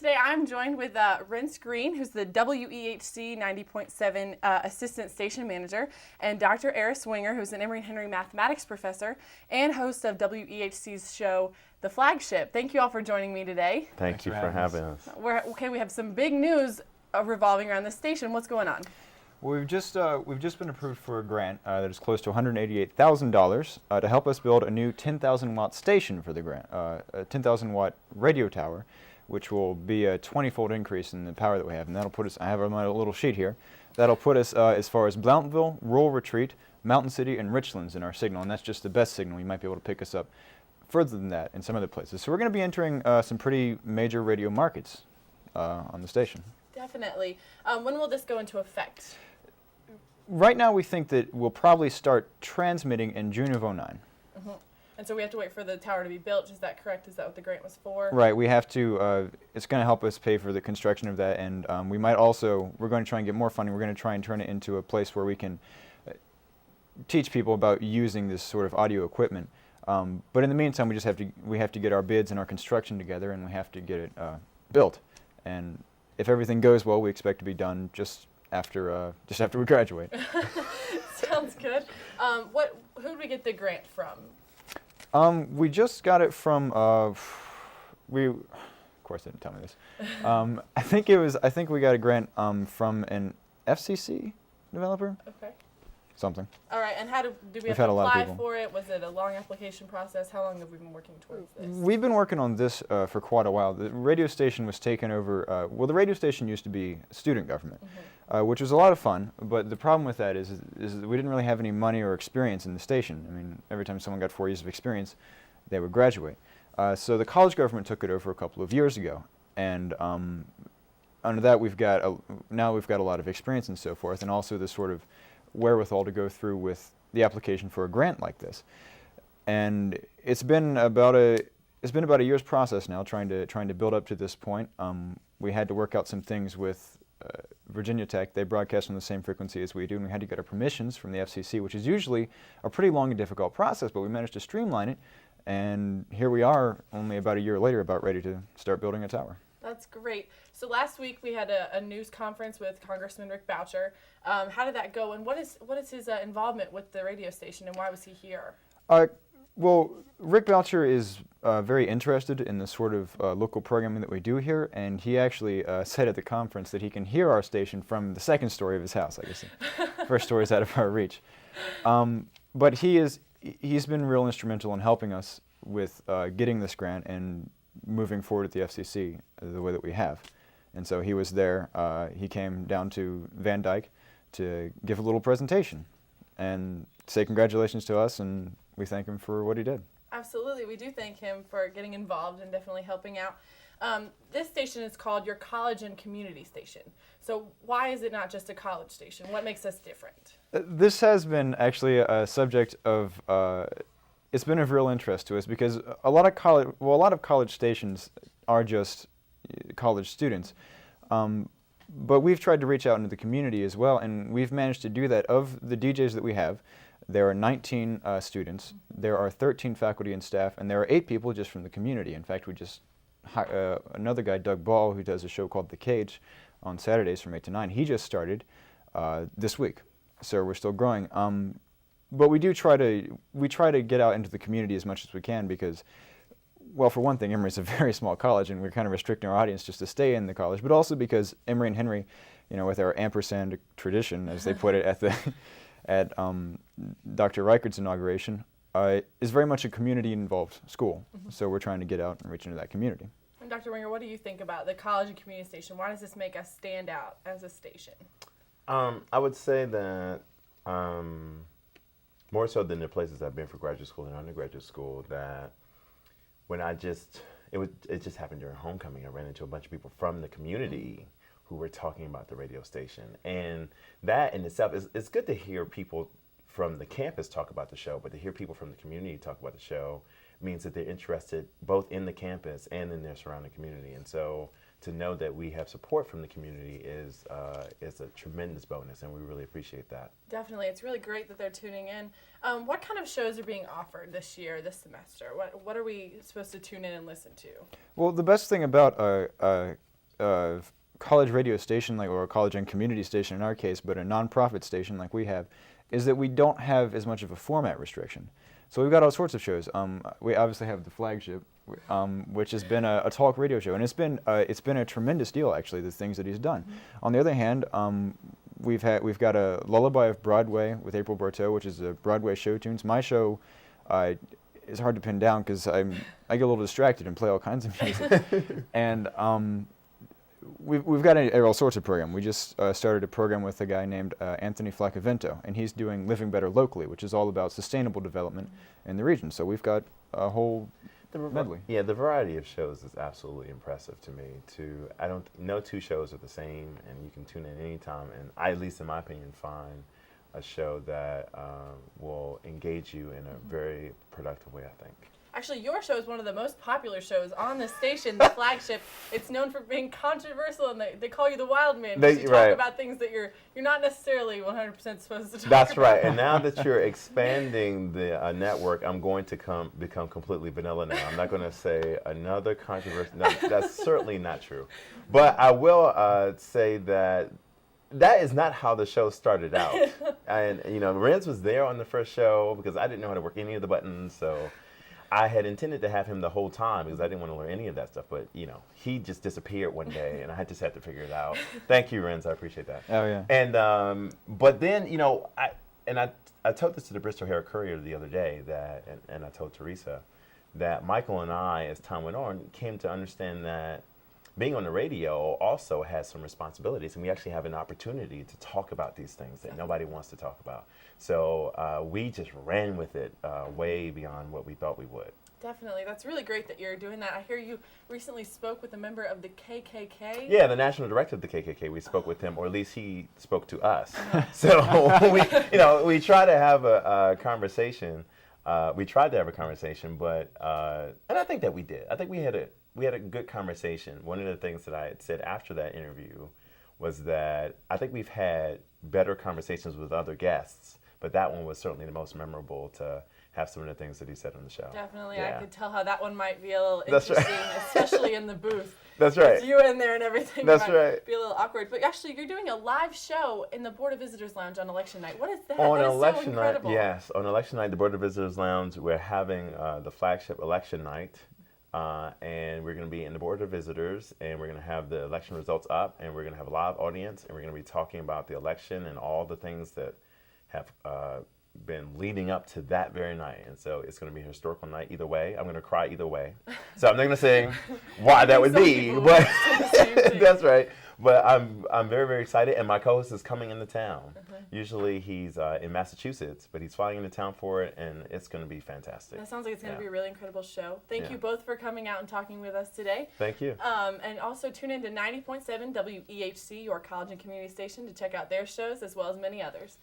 today I'm joined with Renss Greene, who's the WEHC 90.7 Assistant Station Manager, and Dr. Aris Winger, who's an Emory Henry Mathematics Professor and host of WEHC's show, The Flagship. Thank you all for joining me today. Thank you for having us. We have some big news revolving around this station. What's going on? Well, we've just been approved for a grant that is close to $188,000 to help us build a new 10,000 watt station for the grant, a 10,000 watt radio tower, which will be a 20-fold increase in the power that we have, and that'll put us. I have my little sheet here. That'll put us as far as Blountville, Rural Retreat, Mountain City, and Richlands in our signal, and that's just the best signal. You might be able to pick us up further than that in some other places. So we're going to be entering some pretty major radio markets on the station. Definitely. When will this go into effect? Right now, we think that we'll probably start transmitting in June of '09. Mm-hmm. And so we have to wait for the tower to be built. Is that correct? Is that what the grant was for? Right. We have to. It's going to help us pay for the construction of that, and we might also. We're going to try and get more funding. We're going to try and turn it into a place where we can teach people about using this sort of audio equipment. But in the meantime, we have to get our bids and our construction together, and we have to get it built. And if everything goes well, we expect to be done just after we graduate. Sounds good. Who did we get the grant from? We just got it from. Of course, they didn't tell me this. I think we got a grant from an FCC developer. Okay. Something. All right, and how did we have to apply for it? Was it a long application process? How long have we been working towards this? We've been working on this for quite a while. The radio station was taken over. Well, the radio station used to be student government, which was a lot of fun. But the problem with that is that we didn't really have any money or experience in the station. I mean, every time someone got 4 years of experience, they would graduate. So the college government took it over a couple of years ago, and under that now we've got a lot of experience and so forth, and also this sort of wherewithal to go through with the application for a grant like this. And it's been about a year's process now, trying to build up to this point. We had to work out some things with Virginia Tech. They broadcast on the same frequency as we do, and we had to get our permissions from the FCC, which is usually a pretty long and difficult process, but we managed to streamline it, and here we are only about a year later, about ready to start building a tower. That's great. So last week we had a news conference with Congressman Rick Boucher. How did that go, and what is his involvement with the radio station, and why was he here? Well, Rick Boucher is very interested in the sort of local programming that we do here, and he actually said at the conference that he can hear our station from the second story of his house. I guess the first story is out of our reach. But he's been real instrumental in helping us with getting this grant and moving forward at the FCC the way that we have. And so he was there. He came down to Van Dyke to give a little presentation and say congratulations to us, and we thank him for what he did. Absolutely. We do thank him for getting involved and definitely helping out. This station is called your college and community station. So why is it not just a college station? What makes us different? This has been actually a subject of it's been of real interest to us, because a lot of college stations are just college students. But we've tried to reach out into the community as well, and we've managed to do that. Of the DJs that we have, there are 19 students, there are 13 faculty and staff, and there are 8 people just from the community. In fact, we just hired another guy, Doug Ball, who does a show called The Cage on Saturdays from 8 to 9. He just started this week, so we're still growing. But we try to get out into the community as much as we can, because, well, for one thing, Emory's a very small college, and we're kind of restricting our audience just to stay in the college, but also because Emory and Henry, with our ampersand tradition, as they put it at Dr. Reichard's inauguration, is very much a community-involved school. Mm-hmm. So we're trying to get out and reach into that community. And Dr. Winger, what do you think about the college and community station? Why does this make us stand out as a station? I would say that more so than the places I've been for graduate school and undergraduate school, that when it just happened during homecoming, I ran into a bunch of people from the community who were talking about the radio station. And that in itself, it's good to hear people from the campus talk about the show, but to hear people from the community talk about the show means that they're interested both in the campus and in their surrounding community. And so to know that we have support from the community is a tremendous bonus, and we really appreciate that. Definitely. It's really great that they're tuning in. What kind of shows are being offered this semester? What are we supposed to tune in and listen to? Well, the best thing about a college radio station, like, or a college and community station in our case, but a nonprofit station like we have, is that we don't have as much of a format restriction. So we've got all sorts of shows. We obviously have the Flagship, which has been a talk radio show, and it's been a tremendous deal, actually, the things that he's done. On the other hand, we've got a Lullaby of Broadway with April Berteau, which is a Broadway show tunes. My show is hard to pin down because I get a little distracted and play all kinds of music. And we've got all sorts of program. We just started a program with a guy named Anthony Flaccavento, and he's doing Living Better Locally, which is all about sustainable development in the region. So we've got a whole medley. Yeah, the variety of shows is absolutely impressive to me. No two shows are the same, and you can tune in anytime. And I, at least in my opinion, find a show that will engage you in a very productive way, I think. Actually, your show is one of the most popular shows on the station, the Flagship. It's known for being controversial, and they call you the wild man because you talk about things that you're not necessarily 100% supposed to talk about. That's right. And now that you're expanding the network, I'm going to become completely vanilla now. I'm not going to say another controversial. No, that's certainly not true. But I will say that is not how the show started out. And, Renss was there on the first show because I didn't know how to work any of the buttons, so I had intended to have him the whole time because I didn't want to learn any of that stuff, but he just disappeared one day, and I just had to figure it out. Thank you, Renss. I appreciate that. Oh yeah. And but then I told this to the Bristol Herald Courier the other day and I told Teresa that Michael and I, as time went on, came to understand that being on the radio also has some responsibilities, and we actually have an opportunity to talk about these things that nobody wants to talk about. So we just ran with it way beyond what we thought we would. Definitely. That's really great that you're doing that. I hear you recently spoke with a member of the KKK. Yeah, the national director of the KKK. We spoke with him, or at least he spoke to us. So we try to have a conversation. We tried to have a conversation, but and I think that we did. I think we had a good conversation. One of the things that I had said after that interview was that I think we've had better conversations with other guests, but that one was certainly the most memorable to have some of the things that he said on the show. Definitely. Yeah. I could tell how that one might be a little interesting, especially in the booth. That's right. With you in there and everything. That's might right. Be a little awkward. But actually, you're doing a live show in the Board of Visitors Lounge on election night. What is that? On that is election so incredible. night, yes. On election night, the Board of Visitors Lounge, we're having the Flagship election night. And we're going to be in the Board of Visitors, and we're going to have the election results up, and we're going to have a live audience, and we're going to be talking about the election and all the things that have been leading up to that very night. And so it's going to be a historical night either way. I'm going to cry either way. So I'm not going to say why that would be, but that's right. But I'm very, very excited, and my co-host is coming into town. Usually he's in Massachusetts, but he's flying into town for it, and it's going to be fantastic. That sounds like it's going to be a really incredible show. Thank you both for coming out and talking with us today. Thank you. And also tune in to 90.7 WEHC, your college and community station, to check out their shows as well as many others.